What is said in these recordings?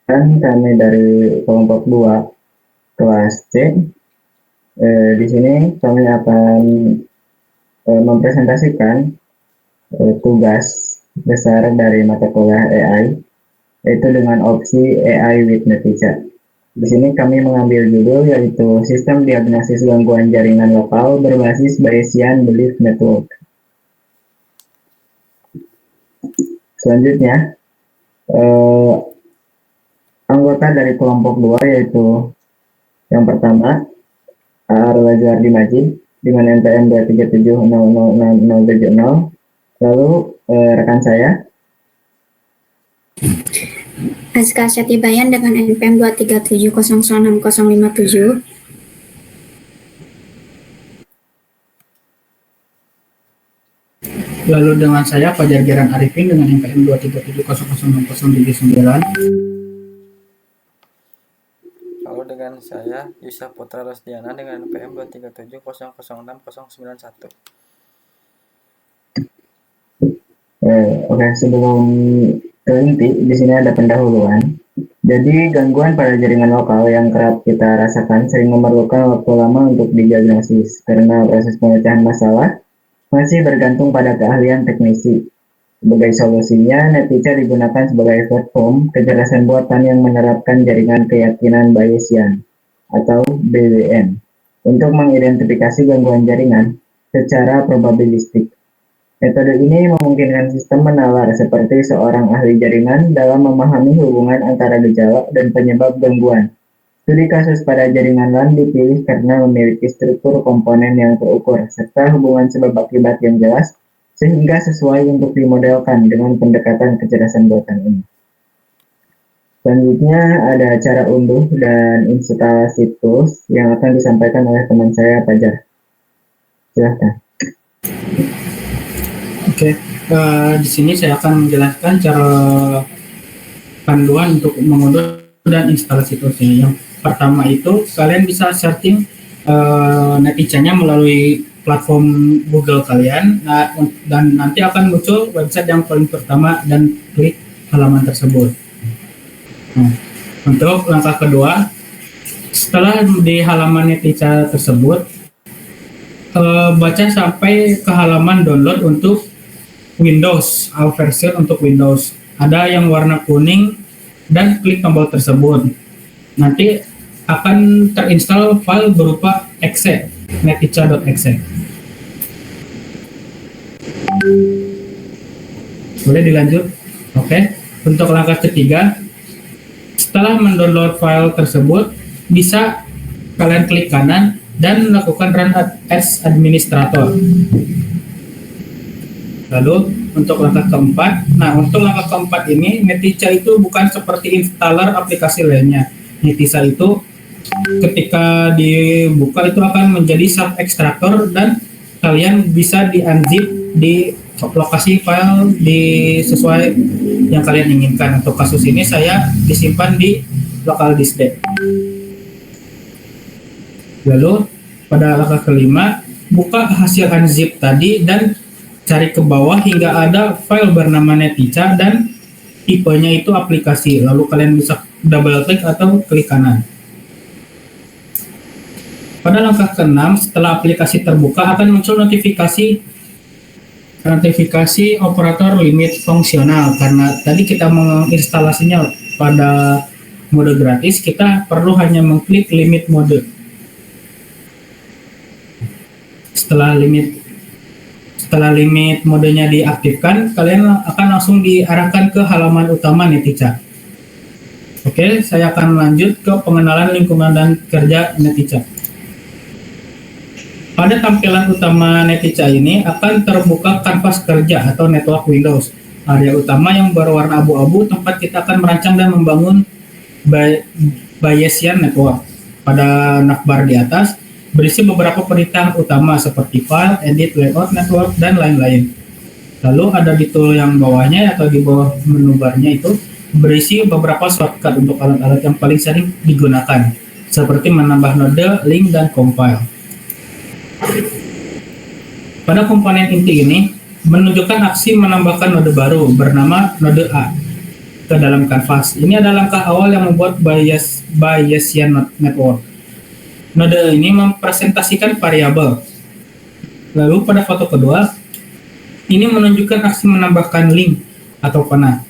Kami dari kelompok 2 kelas C. Di sini kami akan mempresentasikan tugas besar dari mata kuliah AI, yaitu dengan opsi AI with Netija. Di sini kami mengambil judul yaitu Sistem Diagnosis Gangguan Jaringan Lokal berbasis Bayesian Belief Network. Selanjutnya, anggota dari kelompok 2 yaitu yang pertama Ar-Lazardi Majid dengan NPM 237006070. Lalu rekan saya Azka Syatibayan dengan NPM 237006057. Lalu dengan saya Fajar Giran Arifin dengan NPM 237006079. Lalu dengan saya Yusuf Putra Rosdiana dengan NPM 237006061. Oke, sebelum ke inti, di sini ada pendahuluan. Jadi, gangguan pada jaringan lokal yang kerap kita rasakan sering memerlukan waktu lama untuk didiagnosis karena proses pemecahan masalah masih bergantung pada keahlian teknisi. Sebagai solusinya, Netija digunakan sebagai platform kecerdasan buatan yang menerapkan jaringan keyakinan Bayesian atau BWN untuk mengidentifikasi gangguan jaringan secara probabilistik. Metode ini memungkinkan sistem menalar seperti seorang ahli jaringan dalam memahami hubungan antara gejala dan penyebab gangguan. Studi kasus pada jaringan LAN dipilih karena memiliki struktur komponen yang terukur serta hubungan sebab akibat yang jelas sehingga sesuai untuk dimodelkan dengan pendekatan kecerdasan buatan ini. Selanjutnya ada cara unduh dan instalasi tools yang akan disampaikan oleh teman saya Fajar. Silahkan. Oke, di sini saya akan menjelaskan cara panduan untuk mengunduh dan instalasi toolsnya. Yang pertama itu kalian bisa searching Netija-nya melalui platform Google kalian, dan nanti akan muncul website yang paling pertama dan klik halaman tersebut. Nah, untuk langkah kedua, setelah di halaman Netija tersebut, baca sampai ke halaman download untuk Windows, all version untuk Windows. Ada yang warna kuning dan klik tombol tersebut. Nanti akan terinstall file berupa exe, netija.exe. Boleh dilanjut? Oke. Untuk langkah ketiga, setelah mendownload file tersebut, bisa kalian klik kanan dan lakukan run as administrator. Lalu untuk langkah keempat, untuk langkah keempat ini Netija itu bukan seperti installer aplikasi lainnya. Netija itu ketika dibuka itu akan menjadi sub extractor dan kalian bisa di-unzip di lokasi file sesuai yang kalian inginkan. Untuk kasus ini saya disimpan di local disk D. Lalu pada langkah kelima, buka hasil unzip tadi dan cari ke bawah hingga ada file bernama Netija dan tipenya itu aplikasi. Lalu kalian bisa double klik atau klik kanan. Pada langkah ke-6, setelah aplikasi terbuka akan muncul notifikasi operator limit fungsional. Karena tadi kita menginstalasinya pada mode gratis, kita perlu hanya mengklik limit mode. Setelah limit modenya diaktifkan, kalian akan langsung diarahkan ke halaman utama Netija. Oke, saya akan lanjut ke pengenalan lingkungan dan kerja Netija. Pada tampilan utama Netija ini akan terbuka kanvas kerja atau network Windows. Area utama yang berwarna abu-abu tempat kita akan merancang dan membangun Bayesian Network. Pada navbar di atas berisi beberapa perintah utama seperti file, edit, layout, network, dan lain-lain. Lalu ada di tool yang bawahnya atau di bawah menu barnya itu berisi beberapa shortcut untuk alat-alat yang paling sering digunakan, seperti menambah node, link, dan compile. Pada komponen inti ini menunjukkan aksi menambahkan node baru bernama node A. ke dalam kanvas. Ini adalah langkah awal yang membuat Bayesian network. Node ini mempresentasikan variabel. Lalu pada foto kedua, ini menunjukkan aksi menambahkan link atau panah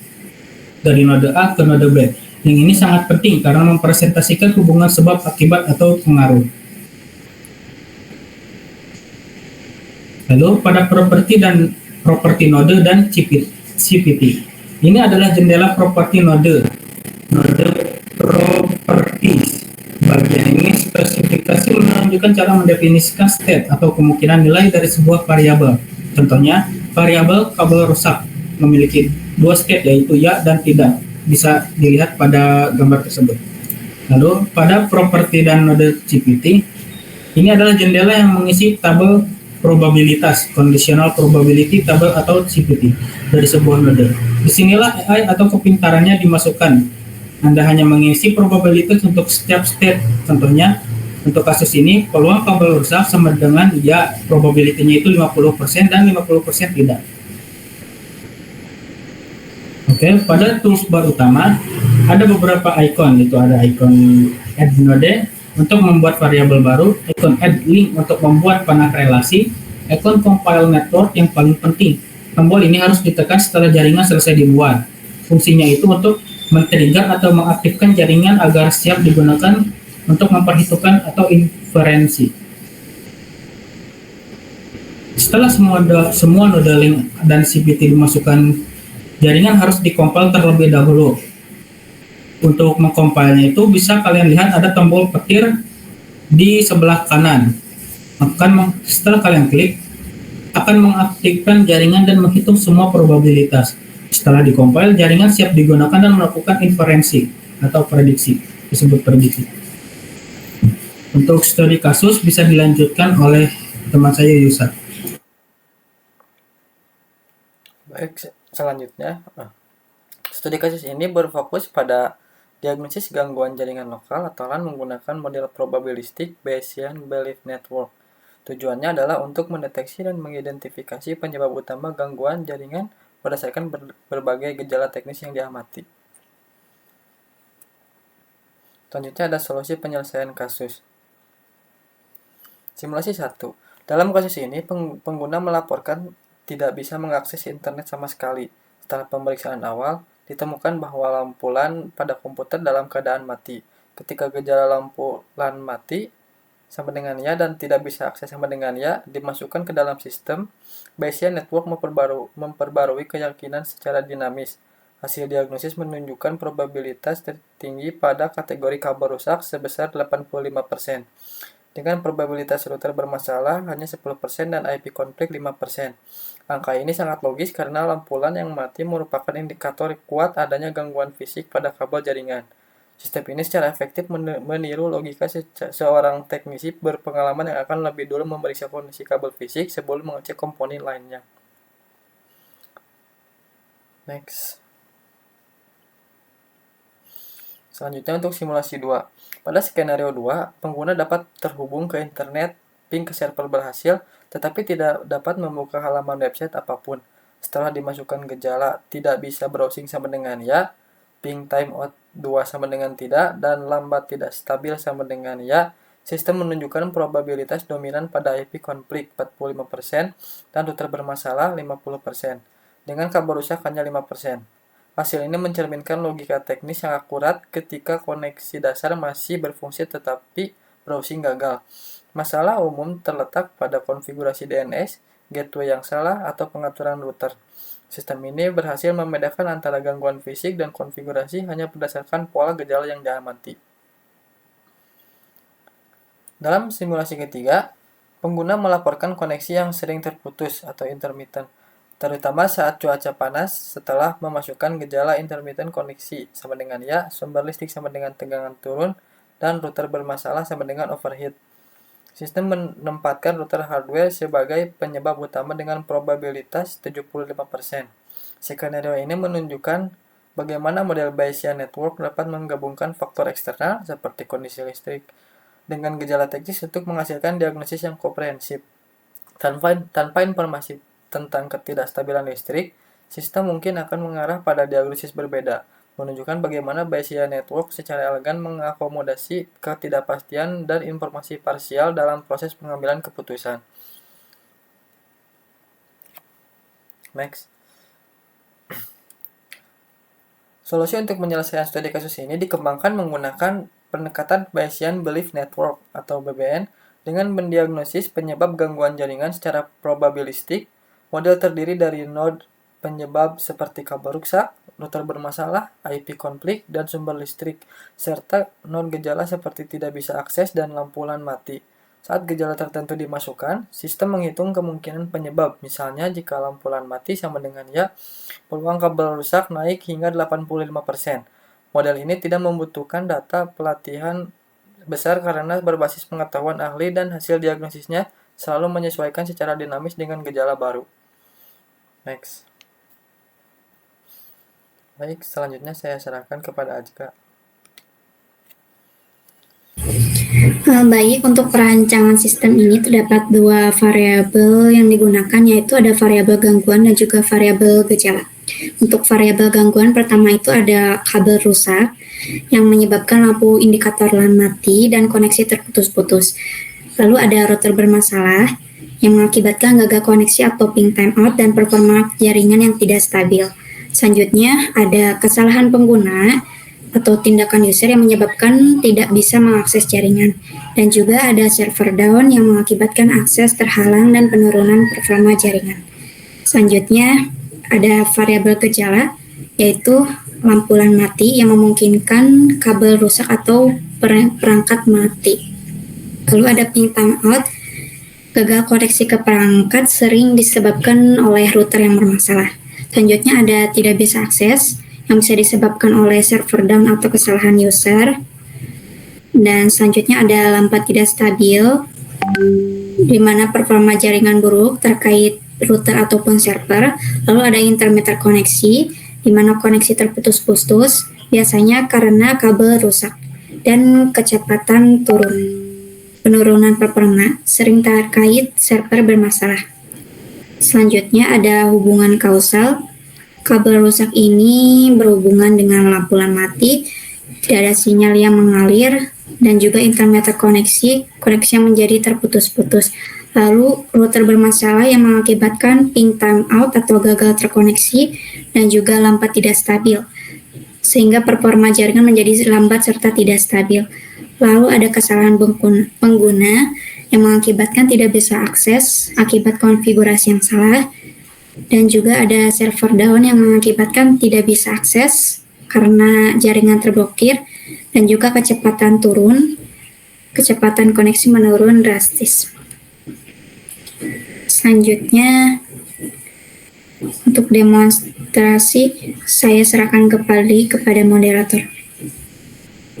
dari node A ke node B. Link ini sangat penting karena mempresentasikan hubungan sebab akibat atau pengaruh. Lalu pada properti node dan CPT. Ini adalah jendela properti node properties. Bagian ini spesifikasi menunjukkan cara mendefinisikan state atau kemungkinan nilai dari sebuah variabel. Contohnya, variabel kabel rusak memiliki dua state yaitu ya dan tidak. Bisa dilihat pada gambar tersebut. Lalu pada properti dan node CPT, ini adalah jendela yang mengisi tabel probabilitas, conditional probability table atau CPT dari sebuah node. Disinilah AI atau kepintarannya dimasukkan. Anda hanya mengisi probabilitas untuk setiap state. Contohnya, untuk kasus ini, peluang kabel rusak sama dengan ya, probability-nya itu 50% dan 50% tidak. Oke, pada toolbar utama, ada beberapa icon, itu ada icon add node untuk membuat variabel baru, icon add link untuk membuat panah relasi, icon compile network yang paling penting. Tombol ini harus ditekan setelah jaringan selesai dibuat. Fungsinya itu untuk men-trigger atau mengaktifkan jaringan agar siap digunakan untuk memperhitungkan atau inferensi. Setelah semua node link dan CPT dimasukkan, jaringan harus dikompil terlebih dahulu. Untuk mengkompilnya itu bisa kalian lihat ada tombol petir di sebelah kanan. Setelah kalian klik, akan mengaktifkan jaringan dan menghitung semua probabilitas. Setelah dikompil, jaringan siap digunakan dan melakukan inferensi atau prediksi, disebut prediksi. Untuk studi kasus bisa dilanjutkan oleh teman saya Yusa. Baik, selanjutnya, studi kasus ini berfokus pada diagnosis gangguan jaringan lokal atau LAN menggunakan model probabilistik Bayesian Belief Network. Tujuannya adalah untuk mendeteksi dan mengidentifikasi penyebab utama gangguan jaringan berdasarkan berbagai gejala teknis yang diamati. Selanjutnya ada solusi penyelesaian kasus. Simulasi 1. Dalam kasus ini, pengguna melaporkan tidak bisa mengakses internet sama sekali. Setelah pemeriksaan awal, ditemukan bahwa lampu LAN pada komputer dalam keadaan mati. Ketika gejala lampu LAN mati sama dengan ya dan tidak bisa akses sama dengan ya dimasukkan ke dalam sistem, Bayesian Network memperbarui keyakinan secara dinamis. Hasil diagnosis menunjukkan probabilitas tertinggi pada kategori kabel rusak sebesar 85%. Dengan probabilitas router bermasalah hanya 10% dan IP konflik 5%. Angka ini sangat logis karena lampu LAN yang mati merupakan indikator kuat adanya gangguan fisik pada kabel jaringan. Sistem ini secara efektif meniru logika seorang teknisi berpengalaman yang akan lebih dulu memeriksa kondisi kabel fisik sebelum mengecek komponen lainnya. Next. Selanjutnya untuk simulasi 2. Pada skenario 2, pengguna dapat terhubung ke internet, ping ke server berhasil, tetapi tidak dapat membuka halaman website apapun. Setelah dimasukkan gejala tidak bisa browsing sama dengan ya, ping timeout 2 sama dengan tidak, dan lambat tidak stabil sama dengan ya, sistem menunjukkan probabilitas dominan pada IP konflik 45% dan router bermasalah 50%, dengan kabel rusak hanya 5%. Hasil ini mencerminkan logika teknis yang akurat ketika koneksi dasar masih berfungsi tetapi browsing gagal. Masalah umum terletak pada konfigurasi DNS, gateway yang salah, atau pengaturan router. Sistem ini berhasil membedakan antara gangguan fisik dan konfigurasi hanya berdasarkan pola gejala yang diamati. Dalam simulasi ketiga, pengguna melaporkan koneksi yang sering terputus atau intermittent, terutama saat cuaca panas. Setelah memasukkan gejala intermittent koneksi sama dengan ya, sumber listrik sama dengan tegangan turun, dan router bermasalah sama dengan overheat. Sistem menempatkan router hardware sebagai penyebab utama dengan probabilitas 75%. Skenario ini menunjukkan bagaimana model Bayesian Network dapat menggabungkan faktor eksternal seperti kondisi listrik dengan gejala teknis untuk menghasilkan diagnosis yang komprehensif. Tanpa informasi tentang ketidakstabilan listrik, sistem mungkin akan mengarah pada diagnosis berbeda. menunjukkan bagaimana Bayesian Network secara elegan mengakomodasi ketidakpastian dan informasi parsial dalam proses pengambilan keputusan. Next. Solusi untuk menyelesaikan studi kasus ini dikembangkan menggunakan pendekatan Bayesian Belief Network atau BBN dengan mendiagnosis penyebab gangguan jaringan secara probabilistik. Model terdiri dari node penyebab seperti kabel rusak, router bermasalah, IP konflik, dan sumber listrik, serta node gejala seperti tidak bisa akses dan lampu LAN mati. Saat gejala tertentu dimasukkan, sistem menghitung kemungkinan penyebab. Misalnya, jika lampu LAN mati sama dengan ya, peluang kabel rusak naik hingga 85%. Model ini tidak membutuhkan data pelatihan besar karena berbasis pengetahuan ahli dan hasil diagnosisnya selalu menyesuaikan secara dinamis dengan gejala baru. Next. Baik, selanjutnya saya serahkan kepada Ajka. Baik, untuk perancangan sistem ini terdapat dua variabel yang digunakan, yaitu ada variabel gangguan dan juga variabel gejala. Untuk variabel gangguan pertama itu ada kabel rusak yang menyebabkan lampu indikator LAN mati dan koneksi terputus-putus. Lalu ada router bermasalah yang mengakibatkan gagal koneksi atau ping timeout dan performa jaringan yang tidak stabil. Selanjutnya ada kesalahan pengguna atau tindakan user yang menyebabkan tidak bisa mengakses jaringan. Dan juga ada server down yang mengakibatkan akses terhalang dan penurunan performa jaringan. Selanjutnya ada variabel gejala, yaitu lampu LAN mati yang memungkinkan kabel rusak atau perangkat mati. Lalu ada ping timeout, gagal koneksi ke perangkat sering disebabkan oleh router yang bermasalah. Selanjutnya ada tidak bisa akses, yang bisa disebabkan oleh server down atau kesalahan user. Dan selanjutnya ada lampu tidak stabil, di mana performa jaringan buruk terkait router ataupun server. Lalu ada intermittent koneksi, di mana koneksi terputus-putus, biasanya karena kabel rusak. Dan kecepatan turun. Penurunan performa sering terkait server bermasalah. Selanjutnya ada hubungan kausal. Kabel rusak ini berhubungan dengan lampu LAN mati, tidak ada sinyal yang mengalir, dan juga intermittent koneksi yang menjadi terputus-putus. Lalu router bermasalah yang mengakibatkan ping timeout atau gagal terkoneksi, dan juga lampu tidak stabil, sehingga performa jaringan menjadi lambat serta tidak stabil. Lalu ada kesalahan pengguna yang mengakibatkan tidak bisa akses akibat konfigurasi yang salah. Dan juga ada server down yang mengakibatkan tidak bisa akses karena jaringan terblokir, dan juga kecepatan turun, kecepatan koneksi menurun drastis. Selanjutnya, untuk demonstrasi, saya serahkan kembali kepada moderator.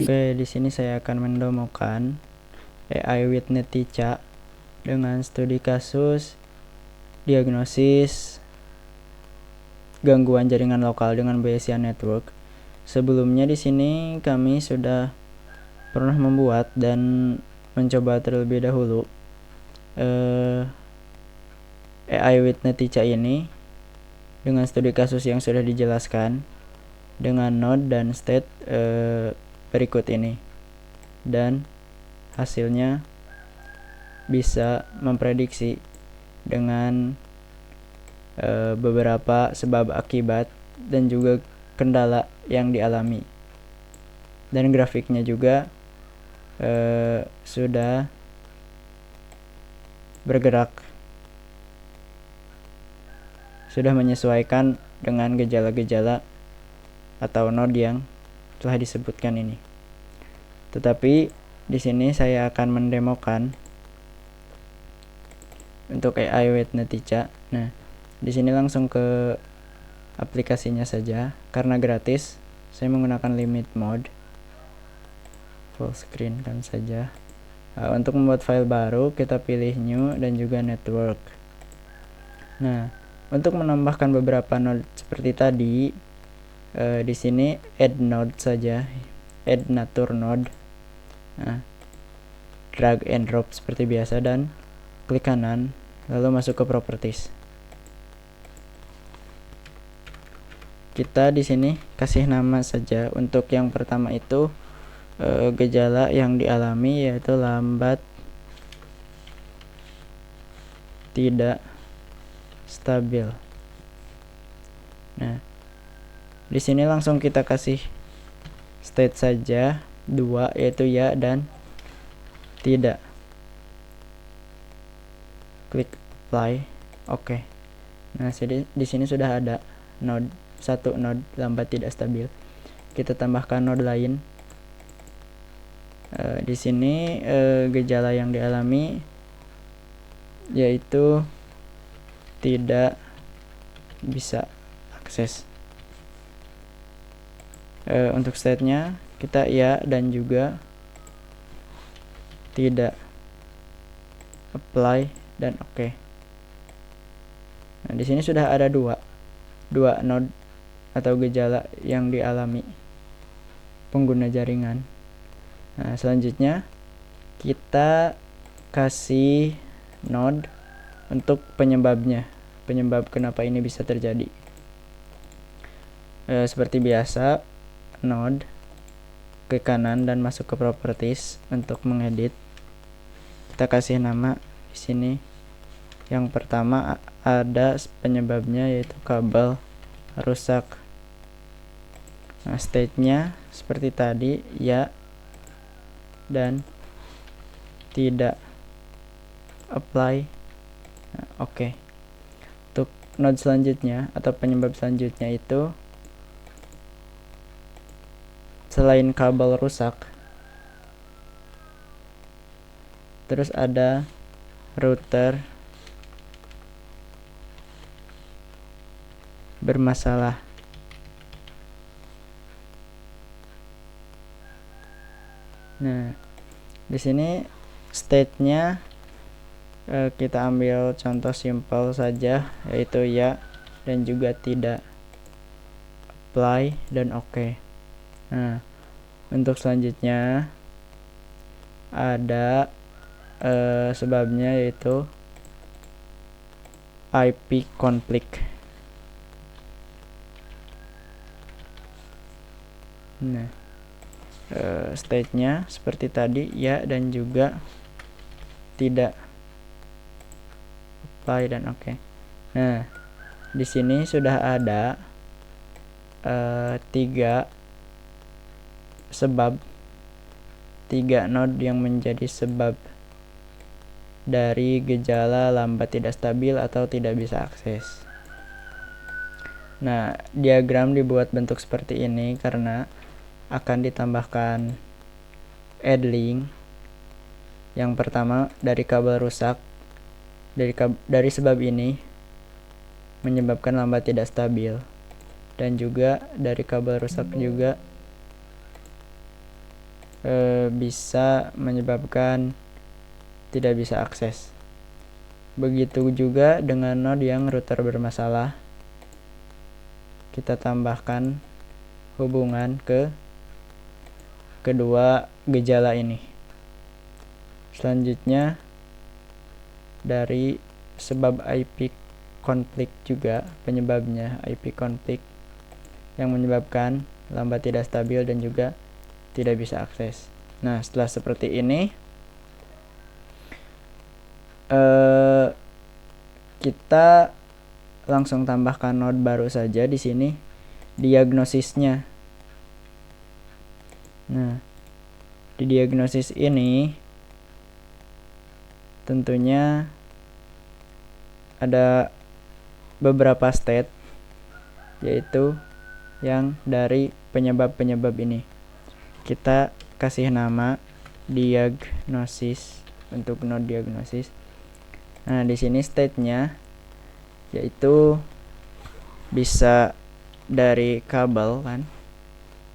Oke, di sini saya akan mendemokan AI with Netica dengan studi kasus diagnosis gangguan jaringan lokal dengan Bayesian Network. Sebelumnya di sini kami sudah pernah membuat dan mencoba terlebih dahulu AI with Netica ini dengan studi kasus yang sudah dijelaskan dengan node dan state berikut ini, dan hasilnya bisa memprediksi dengan beberapa sebab akibat dan juga kendala yang dialami, dan grafiknya juga sudah bergerak, sudah menyesuaikan dengan gejala-gejala atau node yang telah disebutkan ini. Tetapi di sini saya akan mendemokan untuk AI with Netica. Nah, di sini langsung ke aplikasinya saja, karena gratis. Saya menggunakan limit mode, full screen kan saja. Untuk membuat file baru, kita pilih new dan juga network. Nah, untuk menambahkan beberapa node seperti tadi, di sini add node saja, add nature node. Nah, drag and drop seperti biasa dan klik kanan, lalu masuk ke properties. kita di sini kasih nama saja. Untuk yang pertama itu gejala yang dialami yaitu lambat tidak stabil. Nah, di sini langsung kita kasih state saja 2 yaitu ya dan tidak. Klik apply. Oke. Nah, di sini sudah ada satu node lambat tidak stabil. Kita tambahkan node lain. Di sini gejala yang dialami yaitu tidak bisa akses. Untuk state-nya kita ya dan juga tidak. Apply dan oke. Nah, di sini sudah ada dua node atau gejala yang dialami pengguna jaringan. Nah, selanjutnya kita kasih node untuk penyebabnya, penyebab kenapa ini bisa terjadi. Seperti biasa, node ke kanan dan masuk ke properties untuk mengedit. Kita kasih nama di sini. Yang pertama ada penyebabnya yaitu kabel rusak. Nah, state-nya seperti tadi ya dan tidak. Apply. Nah, oke. Untuk node selanjutnya atau penyebab selanjutnya itu selain kabel rusak, terus ada router bermasalah. Nah, di sini state-nya kita ambil contoh simple saja yaitu ya dan juga tidak. Apply dan oke. Nah, untuk selanjutnya ada sebabnya yaitu IP conflict. Nah, state-nya seperti tadi ya dan juga tidak. Apply dan oke. Nah, di sini sudah ada 3 sebab, 3 node yang menjadi sebab dari gejala lambat tidak stabil atau tidak bisa akses. Nah, diagram dibuat bentuk seperti ini karena akan ditambahkan add link. Yang pertama dari kabel rusak, dari sebab ini menyebabkan lambat tidak stabil, dan juga dari kabel rusak juga bisa menyebabkan tidak bisa akses. Begitu juga dengan node yang router bermasalah. Kita tambahkan hubungan ke kedua gejala ini. Selanjutnya dari sebab IP konflik juga, penyebabnya IP konflik yang menyebabkan lambat tidak stabil dan juga tidak bisa akses. Nah, setelah seperti ini kita langsung tambahkan node baru saja di sini, diagnosisnya. Nah, di diagnosis ini tentunya ada beberapa state, yaitu yang dari penyebab-penyebab ini. Kita kasih nama diagnosis untuk node diagnosis. Nah, di sini state-nya yaitu bisa dari kabel kan.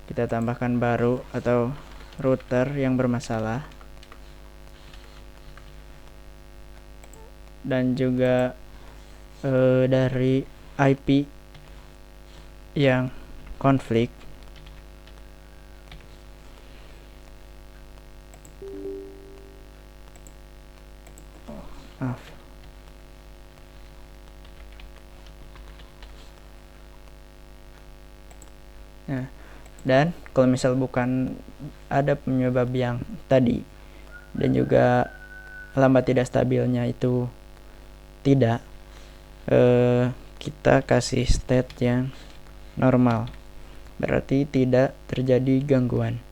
Kita tambahkan baru atau router yang bermasalah. Dan juga dari IP yang konflik. Maaf. Nah, dan kalau misal bukan ada penyebab yang tadi dan juga lambat tidak stabilnya itu tidak, kita kasih state yang normal, berarti tidak terjadi gangguan.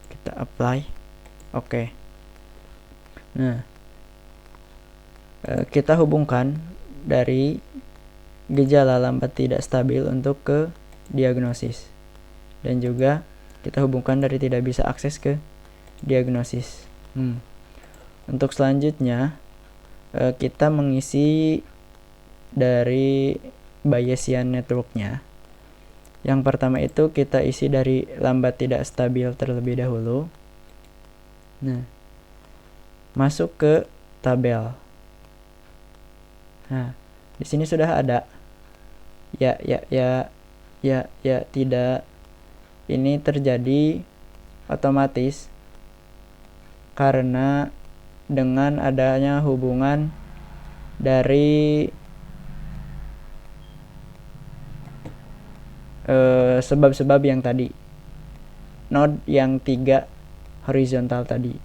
Kita apply, oke. Nah, kita hubungkan dari gejala lambat tidak stabil untuk ke diagnosis, dan juga kita hubungkan dari tidak bisa akses ke diagnosis. Untuk selanjutnya kita mengisi dari Bayesian networknya. Yang pertama itu kita isi dari lambat tidak stabil terlebih dahulu. Nah, masuk ke tabel. Nah, di sini sudah ada ya tidak, ini terjadi otomatis karena dengan adanya hubungan dari sebab-sebab yang tadi, node yang 3 horizontal tadi.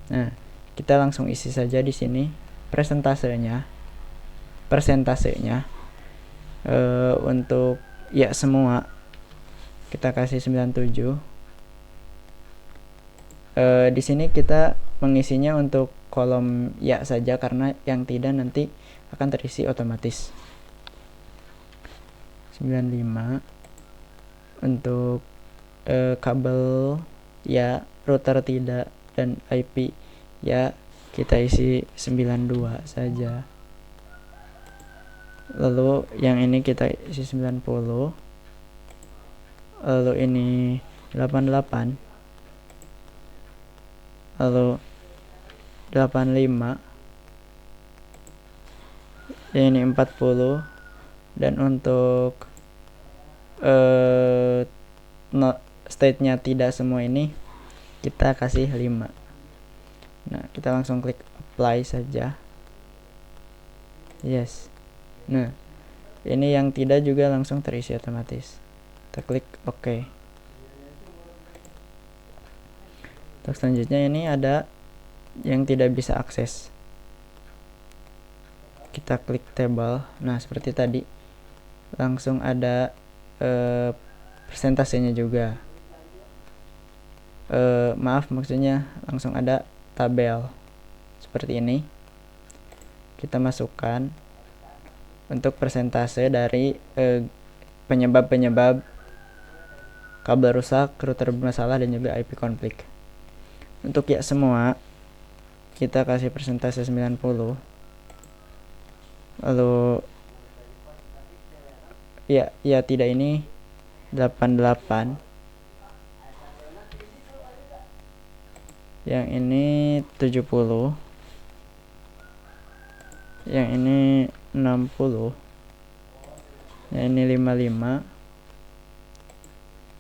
Nah, kita langsung isi saja di sini persentasenya untuk ya semua kita kasih 97. Di sini kita mengisinya untuk kolom ya saja karena yang tidak nanti akan terisi otomatis. 95 untuk kabel ya, router tidak, dan IP ya kita isi 92 saja. Lalu yang ini kita isi 90. Lalu ini 88. Lalu 85. Ini 40. Dan untuk state-nya tidak semua ini kita kasih 5. Nah, kita langsung klik apply saja. Yes. Nah, ini yang tidak juga langsung terisi otomatis. Kita klik OK. Untuk selanjutnya ini ada yang tidak bisa akses. Kita klik table. Nah, seperti tadi langsung ada persentasenya juga. Maaf, maksudnya langsung ada tabel seperti ini. Kita masukkan untuk persentase dari penyebab-penyebab kabel rusak, router bermasalah, dan juga IP konflik. Untuk ya semua kita kasih persentase 90. Lalu ya tidak, ini 88. Yang ini 70. Yang ini 60. Yang ini 55.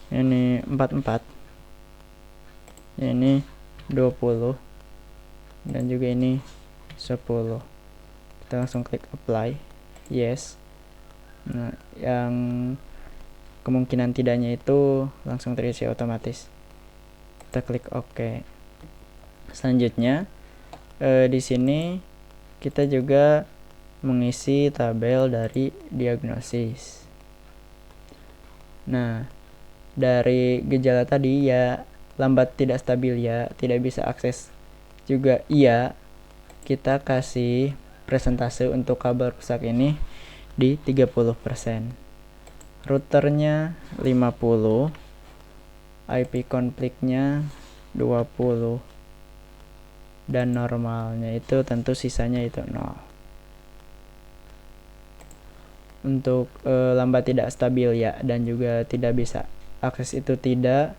Yang ini 44. Yang ini 20. Dan juga ini 10. Kita langsung klik apply. Yes. Nah, yang kemungkinan tidaknya itu langsung terisi otomatis. Kita klik OK. Selanjutnya di sini kita juga mengisi tabel dari diagnosis. Nah, dari gejala tadi ya lambat tidak stabil ya, tidak bisa akses juga iya, kita kasih presentase untuk kabel rusak ini di 30%. Routernya 50. IP konfliknya 20. Dan normalnya itu tentu sisanya itu 0. Untuk lambat tidak stabil ya dan juga tidak bisa akses itu tidak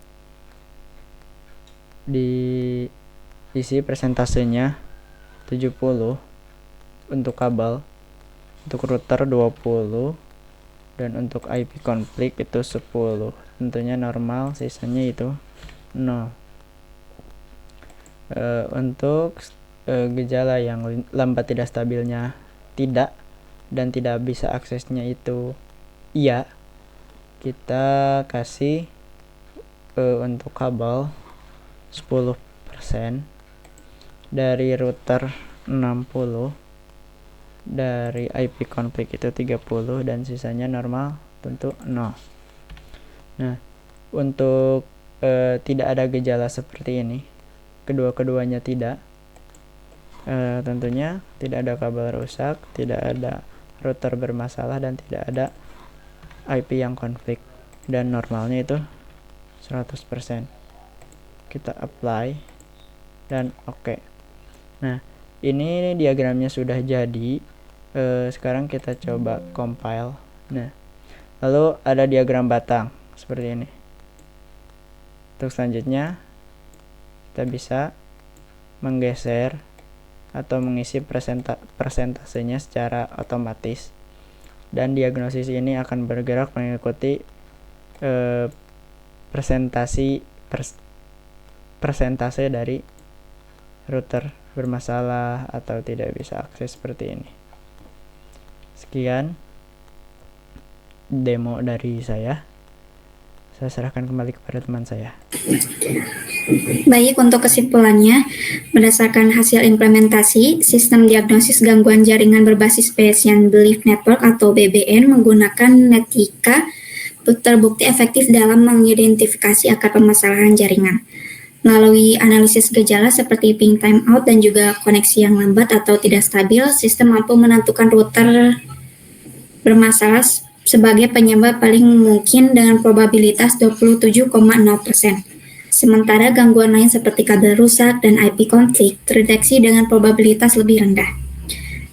diisi persentasenya 70 untuk kabel, untuk router 20, dan untuk IP konflik itu 10. Tentunya normal, sisanya itu 0. Untuk gejala yang lambat tidak stabilnya tidak dan tidak bisa aksesnya itu iya, kita kasih untuk kabel 10%, dari router 60, dari IP config itu 30, dan sisanya normal tentu 0. Nah, untuk tidak ada gejala seperti ini, kedua-keduanya tidak, tentunya tidak ada kabel rusak, tidak ada router bermasalah, dan tidak ada IP yang konflik, dan normalnya itu 100%. Kita apply dan oke. Nah, ini diagramnya sudah jadi. Sekarang kita coba compile. Nah, lalu ada diagram batang seperti ini. Untuk selanjutnya kita bisa menggeser atau mengisi persentasenya secara otomatis, dan diagnosis ini akan bergerak mengikuti persentase dari router bermasalah atau tidak bisa akses seperti ini. Sekian demo dari saya serahkan kembali kepada teman saya. Baik, untuk kesimpulannya, berdasarkan hasil implementasi, sistem diagnosis gangguan jaringan berbasis Bayesian Belief Network atau BBN menggunakan Netica terbukti efektif dalam mengidentifikasi akar permasalahan jaringan. Melalui analisis gejala seperti ping timeout dan juga koneksi yang lambat atau tidak stabil, sistem mampu menentukan router bermasalah sebagai penyebab paling mungkin dengan probabilitas 27,0%. Sementara gangguan lain seperti kabel rusak dan IP konflik terdeteksi dengan probabilitas lebih rendah.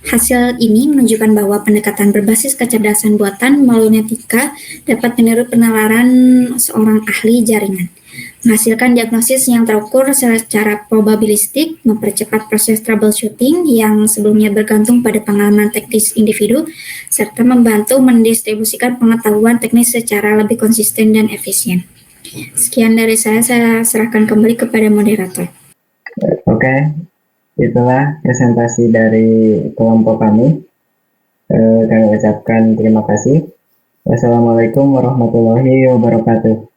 Hasil ini menunjukkan bahwa pendekatan berbasis kecerdasan buatan melalui Netica dapat meniru penalaran seorang ahli jaringan, menghasilkan diagnosis yang terukur secara probabilistik, mempercepat proses troubleshooting yang sebelumnya bergantung pada pengalaman teknis individu, serta membantu mendistribusikan pengetahuan teknis secara lebih konsisten dan efisien. Sekian dari saya serahkan kembali kepada moderator. Oke, itulah presentasi dari kelompok kami. Kami ucapkan terima kasih. Wassalamualaikum warahmatullahi wabarakatuh.